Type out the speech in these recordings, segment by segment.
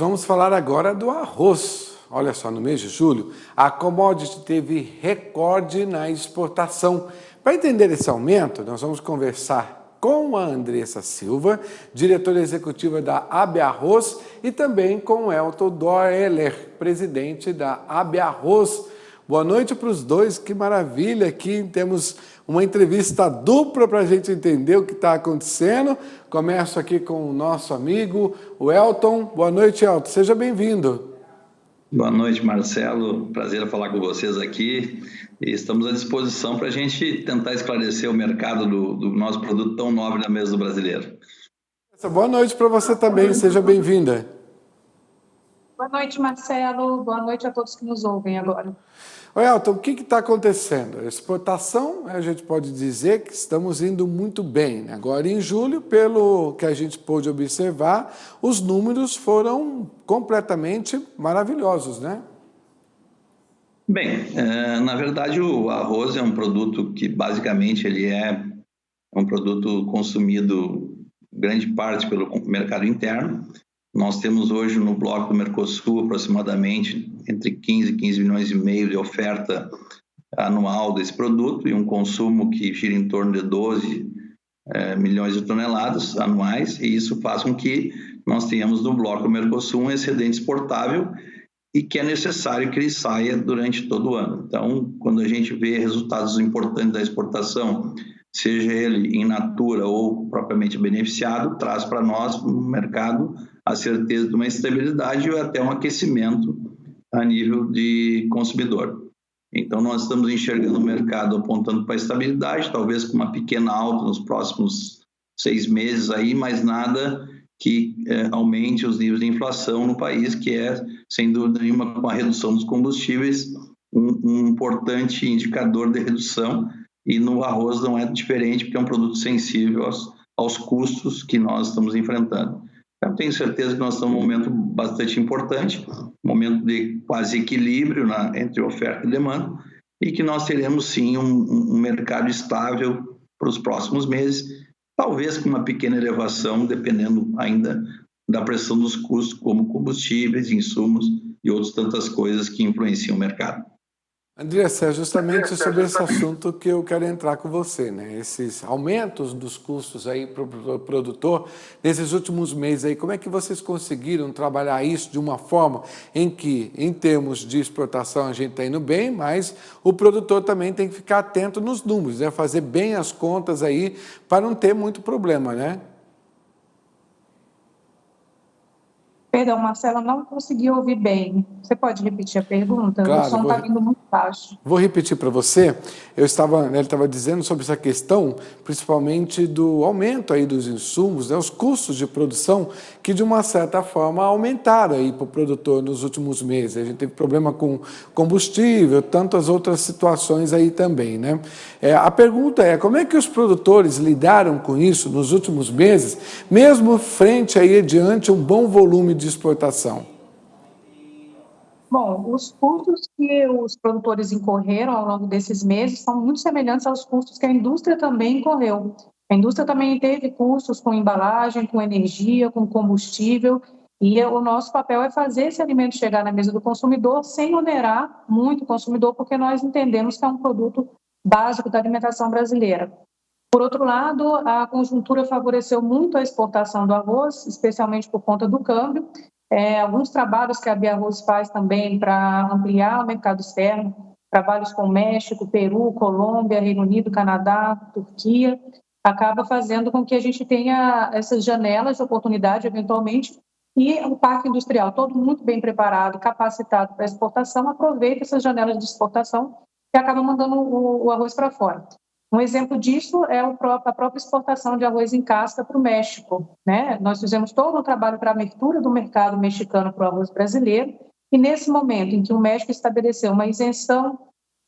Vamos falar agora do arroz. Olha só, no mês de julho, a commodity teve recorde na exportação. Para entender esse aumento, nós vamos conversar com a Andressa Silva, diretora executiva da AB Arroz, e também com o Elton Doerler, presidente da AB Arroz. Boa noite para os dois, que maravilha, aqui temos uma entrevista dupla para a gente entender o que está acontecendo. Começo aqui com o nosso amigo, o Elton. Boa noite, Elton, seja bem-vindo. Boa noite, Marcelo, prazer falar com vocês aqui e estamos à disposição para a gente tentar esclarecer o mercado do nosso produto tão nobre na mesa do brasileiro. Boa noite para você também, seja bem-vinda. Boa noite, Marcelo. Boa noite a todos que nos ouvem agora. Oi, Elton, o que está acontecendo? A exportação, a gente pode dizer que estamos indo muito bem, né? Agora, em julho, pelo que a gente pôde observar, os números foram completamente maravilhosos, né? Bem, na verdade, o arroz é um produto que, basicamente, ele é um produto consumido, grande parte, pelo mercado interno. Nós temos hoje no bloco do Mercosul aproximadamente entre 15 e 15 milhões e meio de oferta anual desse produto e um consumo que gira em torno de 12 milhões de toneladas anuais, e isso faz com que nós tenhamos no bloco do Mercosul um excedente exportável e que é necessário que ele saia durante todo o ano. Então, quando a gente vê resultados importantes da exportação, seja ele in natura ou propriamente beneficiado, traz para nós no mercado a certeza de uma estabilidade ou até um aquecimento a nível de consumidor. Então, nós estamos enxergando o mercado apontando para a estabilidade, talvez com uma pequena alta nos próximos 6 meses, aí, mas nada que aumente os níveis de inflação no país, que é, sem dúvida nenhuma, com a redução dos combustíveis, um importante indicador de redução, e no arroz não é diferente, porque é um produto sensível aos custos que nós estamos enfrentando. Então, tenho certeza que nós estamos num momento bastante importante, um momento de quase equilíbrio entre oferta e demanda, e que nós teremos, sim, um mercado estável para os próximos meses, talvez com uma pequena elevação, dependendo ainda da pressão dos custos, como combustíveis, insumos e outras tantas coisas que influenciam o mercado. Andressa, é justamente sobre esse assunto que eu quero entrar com você, né? Esses aumentos dos custos aí para o produtor, nesses últimos meses aí, como é que vocês conseguiram trabalhar isso de uma forma em que, em termos de exportação, a gente está indo bem, mas o produtor também tem que ficar atento nos números, né? Fazer bem as contas aí para não ter muito problema, né? Perdão, Marcelo, não consegui ouvir bem. Você pode repetir a pergunta? Claro, o som está vindo muito baixo. Vou repetir para você. Ele estava dizendo sobre essa questão, principalmente do aumento aí dos insumos, né, os custos de produção, que de uma certa forma aumentaram aí para o produtor nos últimos meses. A gente teve problema com combustível, tantas outras situações aí também, né? A pergunta é, como é que os produtores lidaram com isso nos últimos meses, mesmo frente aí diante um bom volume de exportação? Bom, os custos que os produtores incorreram ao longo desses meses são muito semelhantes aos custos que a indústria também incorreu. A indústria também teve custos com embalagem, com energia, com combustível, e o nosso papel é fazer esse alimento chegar na mesa do consumidor sem onerar muito o consumidor, porque nós entendemos que é um produto básico da alimentação brasileira. Por outro lado, a conjuntura favoreceu muito a exportação do arroz, especialmente por conta do câmbio. Alguns trabalhos que a AB Arroz faz também para ampliar o mercado externo, trabalhos com México, Peru, Colômbia, Reino Unido, Canadá, Turquia, acaba fazendo com que a gente tenha essas janelas de oportunidade, eventualmente, e o parque industrial todo muito bem preparado, capacitado para exportação, aproveita essas janelas de exportação e acaba mandando o arroz para fora. Um exemplo disso é a própria exportação de arroz em casca para o México, né? Nós fizemos todo um trabalho para a abertura do mercado mexicano para o arroz brasileiro, e nesse momento em que o México estabeleceu uma isenção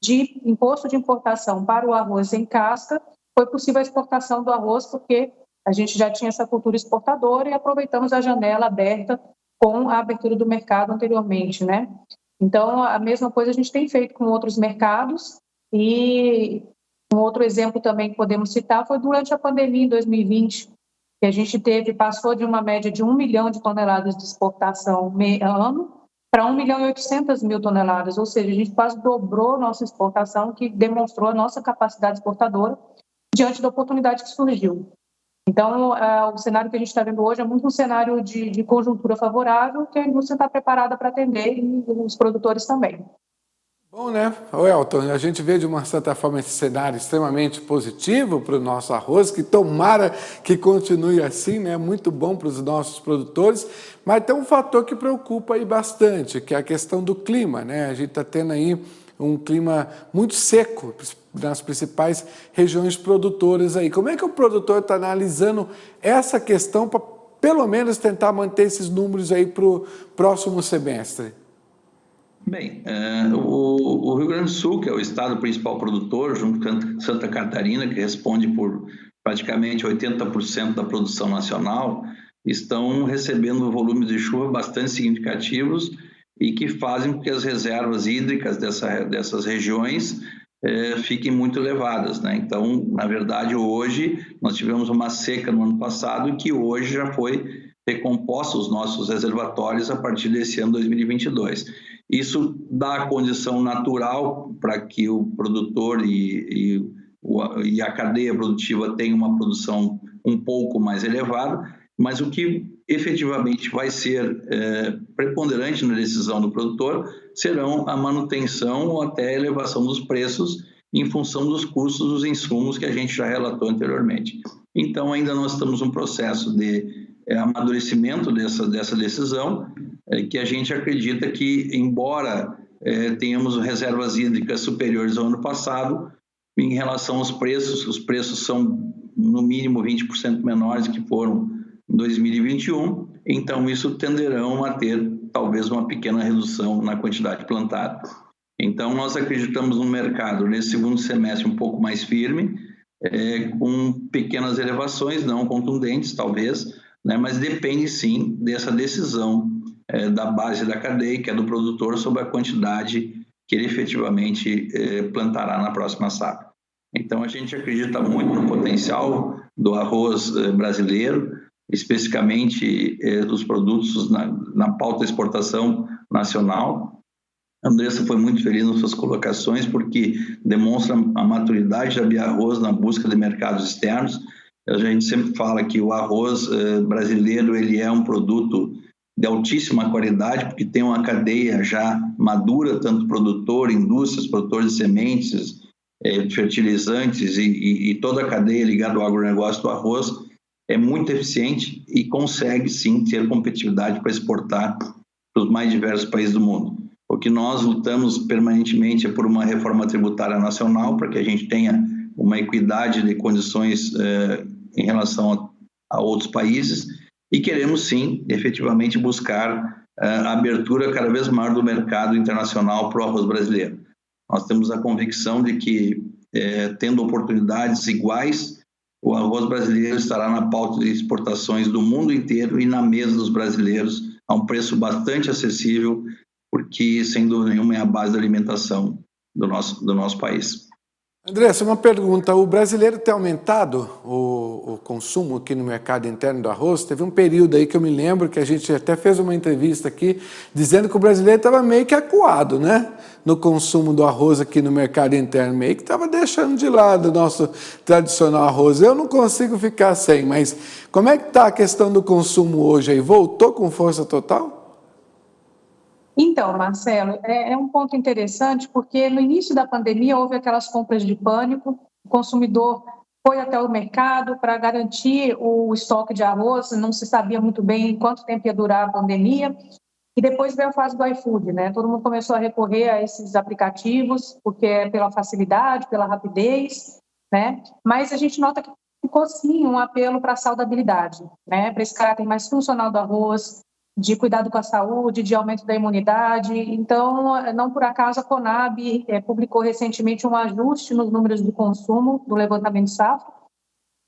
de imposto de importação para o arroz em casca, foi possível a exportação do arroz porque a gente já tinha essa cultura exportadora e aproveitamos a janela aberta com a abertura do mercado anteriormente, né? Então, a mesma coisa a gente tem feito com outros mercados, e um outro exemplo também que podemos citar foi durante a pandemia em 2020. que a gente passou de uma média de 1 milhão de toneladas de exportação ano para 1.800.000 toneladas, ou seja, a gente quase dobrou nossa exportação, que demonstrou a nossa capacidade exportadora diante da oportunidade que surgiu. Então, o cenário que a gente está vendo hoje é muito um cenário de conjuntura favorável, que a indústria está preparada para atender e os produtores também. Bom, né, Elton, a gente vê de uma certa forma esse cenário extremamente positivo para o nosso arroz, que tomara que continue assim, né, muito bom para os nossos produtores, mas tem um fator que preocupa aí bastante, que é a questão do clima, né, a gente está tendo aí um clima muito seco nas principais regiões produtoras aí. Como é que o produtor está analisando essa questão para pelo menos tentar manter esses números aí para o próximo semestre? Bem, o Rio Grande do Sul, que é o estado principal produtor, junto com Santa Catarina, que responde por praticamente 80% da produção nacional, estão recebendo volumes de chuva bastante significativos e que fazem com que as reservas hídricas dessas regiões fiquem muito elevadas, né? Então, na verdade, hoje nós tivemos uma seca no ano passado e que hoje já foi recomposta os nossos reservatórios a partir desse ano 2022. Isso dá a condição natural para que o produtor e a cadeia produtiva tenham uma produção um pouco mais elevada, mas o que efetivamente vai ser preponderante na decisão do produtor serão a manutenção ou até a elevação dos preços em função dos custos dos insumos que a gente já relatou anteriormente. Então, ainda nós estamos num processo de amadurecimento dessa decisão, que a gente acredita que, embora tenhamos reservas hídricas superiores ao ano passado, em relação aos preços, os preços são no mínimo 20% menores que foram em 2021, então isso tenderão a ter talvez uma pequena redução na quantidade plantada. Então nós acreditamos no mercado nesse segundo semestre um pouco mais firme, com pequenas elevações, não contundentes talvez, né, mas depende sim dessa decisão da base da cadeia, que é do produtor, sobre a quantidade que ele efetivamente plantará na próxima safra. Então a gente acredita muito no potencial do arroz brasileiro, especificamente dos produtos na pauta exportação nacional. A Andressa foi muito feliz nas suas colocações, porque demonstra a maturidade da BiArroz na busca de mercados externos. A gente sempre fala que o arroz brasileiro ele é um produto de altíssima qualidade, porque tem uma cadeia já madura, tanto produtor, indústrias, produtores de sementes, fertilizantes e toda a cadeia ligada ao agronegócio do arroz é muito eficiente e consegue sim ter competitividade para exportar para os mais diversos países do mundo. O que nós lutamos permanentemente é por uma reforma tributária nacional, para que a gente tenha uma equidade de condições em relação a outros países, e queremos sim, efetivamente, buscar a abertura cada vez maior do mercado internacional para o arroz brasileiro. Nós temos a convicção de que, tendo oportunidades iguais, o arroz brasileiro estará na pauta de exportações do mundo inteiro e na mesa dos brasileiros a um preço bastante acessível, porque, sem dúvida nenhuma, é a base da alimentação do nosso país. Andressa, uma pergunta. O brasileiro tem aumentado o consumo aqui no mercado interno do arroz? Teve um período aí que eu me lembro que a gente até fez uma entrevista aqui dizendo que o brasileiro estava meio que acuado, né? No consumo do arroz aqui no mercado interno, meio que estava deixando de lado o nosso tradicional arroz. Eu não consigo ficar sem, mas como é que está a questão do consumo hoje aí? Voltou com força total? Então, Marcelo, é um ponto interessante, porque no início da pandemia houve aquelas compras de pânico, o consumidor foi até o mercado para garantir o estoque de arroz, não se sabia muito bem quanto tempo ia durar a pandemia, e depois veio a fase do iFood, né? Todo mundo começou a recorrer a esses aplicativos, porque é pela facilidade, pela rapidez, né? Mas a gente nota que ficou sim um apelo para a saudabilidade, né? Para esse caráter mais funcional do arroz, de cuidado com a saúde, de aumento da imunidade. Então, não por acaso, a Conab publicou recentemente um ajuste nos números de consumo do levantamento de safra.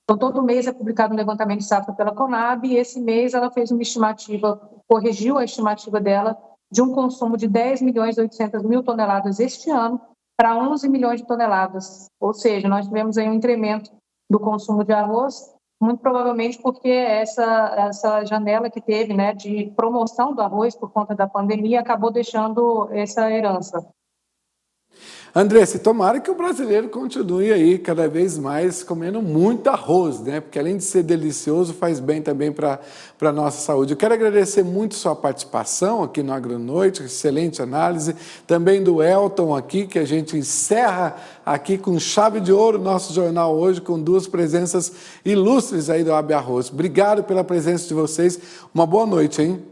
Então, todo mês é publicado um levantamento de safra pela Conab, e esse mês ela fez uma estimativa, corrigiu a estimativa dela de um consumo de 10.800.000 toneladas este ano para 11 milhões de toneladas. Ou seja, nós tivemos aí um incremento do consumo de arroz muito provavelmente porque essa janela que teve, né, de promoção do arroz por conta da pandemia acabou deixando essa herança. Andressa, tomara que o brasileiro continue aí cada vez mais comendo muito arroz, né? Porque além de ser delicioso, faz bem também para a nossa saúde. Eu quero agradecer muito sua participação aqui no Agronoite, excelente análise. Também do Elton aqui, que a gente encerra aqui com chave de ouro o nosso jornal hoje, com duas presenças ilustres aí do AB Arroz. Obrigado pela presença de vocês. Uma boa noite, hein?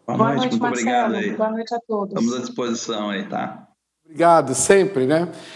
Boa noite, muito Marcelo. obrigado aí. Boa noite a todos. Estamos à disposição aí, tá? Obrigado, sempre, né?